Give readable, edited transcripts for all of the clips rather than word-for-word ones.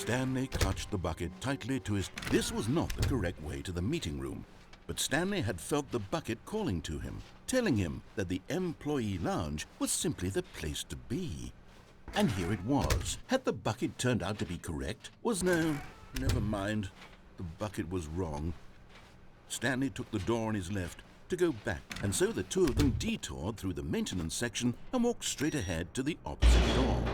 Stanley clutched the bucket tightly to his... This was not the correct way to the meeting room, but Stanley had felt the bucket calling to him, telling him that the employee lounge was simply the place to be. And here it was. Had the bucket turned out to be correct? No, never mind. The bucket was wrong. Stanley took the door on his left to go back, and so the two of them detoured through the maintenance section and walked straight ahead to the opposite door.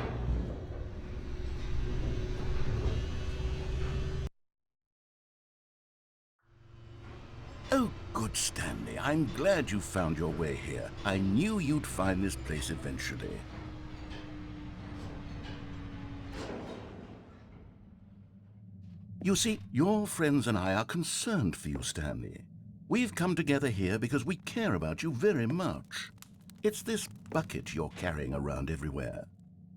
Oh, good, Stanley. I'm glad you found your way here. I knew you'd find this place eventually. You see, your friends and I are concerned for you, Stanley. We've come together here because we care about you very much. It's this bucket you're carrying around everywhere.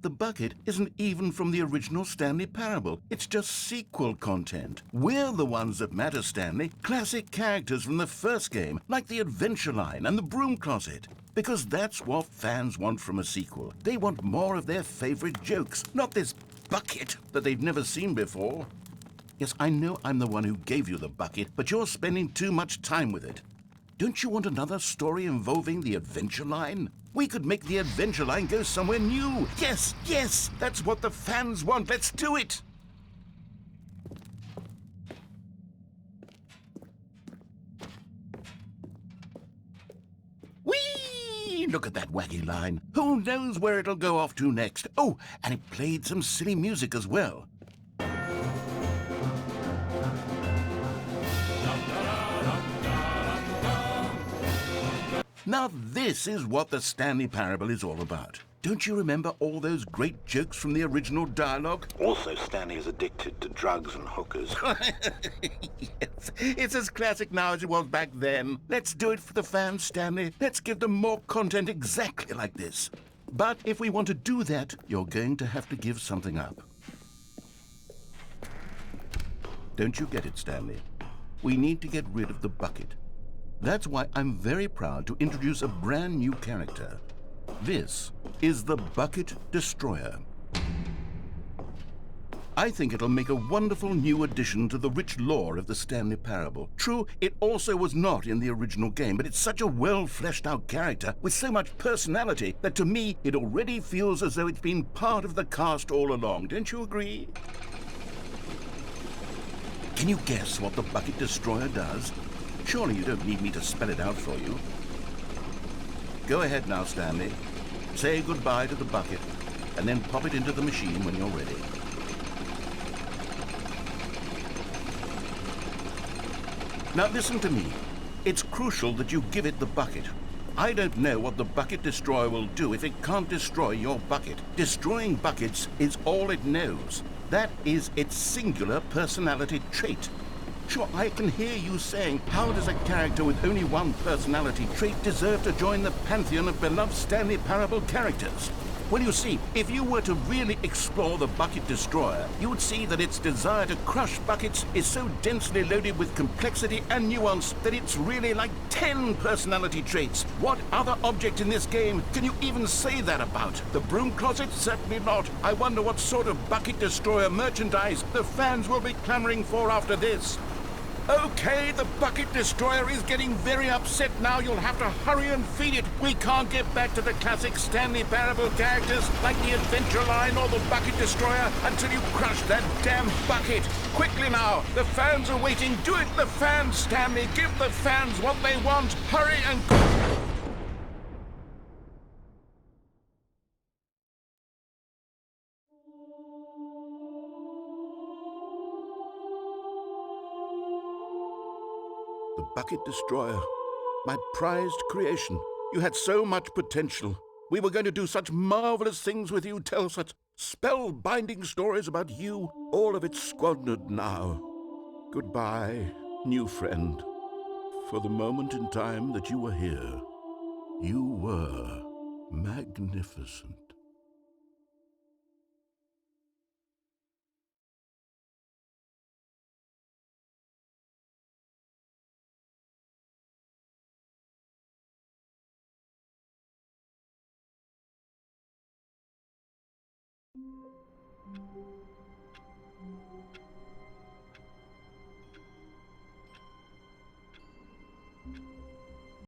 The bucket isn't even from the original Stanley Parable. It's just sequel content. We're the ones that matter, Stanley. Classic characters from the first game, like the Adventure Line and the Broom Closet. Because that's what fans want from a sequel. They want more of their favorite jokes, not this bucket that they've never seen before. Yes, I know I'm the one who gave you the bucket, but you're spending too much time with it. Don't you want another story involving the Adventure Line? We could make the Adventure Line go somewhere new. Yes, yes, that's what the fans want. Let's do it. Whee! Look at that wacky line. Who knows where it'll go off to next? Oh, and it played some silly music as well. Now this is what the Stanley Parable is all about. Don't you remember all those great jokes from the original dialogue? Also, Stanley is addicted to drugs and hookers. Yes, it's as classic now as it was back then. Let's do it for the fans, Stanley. Let's give them more content exactly like this. But if we want to do that, you're going to have to give something up. Don't you get it, Stanley? We need to get rid of the bucket. That's why I'm very proud to introduce a brand new character. This is the Bucket Destroyer. I think it'll make a wonderful new addition to the rich lore of the Stanley Parable. True, it also was not in the original game, but it's such a well-fleshed-out character with so much personality that to me it already feels as though it's been part of the cast all along. Don't you agree? Can you guess what the Bucket Destroyer does? Surely you don't need me to spell it out for you. Go ahead now, Stanley. Say goodbye to the bucket, and then pop it into the machine when you're ready. Now listen to me. It's crucial that you give it the bucket. I don't know what the Bucket Destroyer will do if it can't destroy your bucket. Destroying buckets is all it knows. That is its singular personality trait. Sure, I can hear you saying, how does a character with only one personality trait deserve to join the pantheon of beloved Stanley Parable characters? Well, you see, if you were to really explore the Bucket Destroyer, you would see that its desire to crush buckets is so densely loaded with complexity and nuance that it's really like 10 personality traits. What other object in this game can you even say that about? The Broom Closet? Certainly not. I wonder what sort of Bucket Destroyer merchandise the fans will be clamoring for after this. Okay, the Bucket Destroyer is getting very upset now. You'll have to hurry and feed it. We can't get back to the classic Stanley Parable characters like the Adventure Line or the Bucket Destroyer until you crush that damn bucket. Quickly now, the fans are waiting. Do it, the fans, Stanley. Give the fans what they want. Hurry and... The Bucket Destroyer, my prized creation. You had so much potential. We were going to do such marvelous things with you, tell such spellbinding stories about you. All of it squandered now. Goodbye, new friend. For the moment in time that you were here, you were magnificent.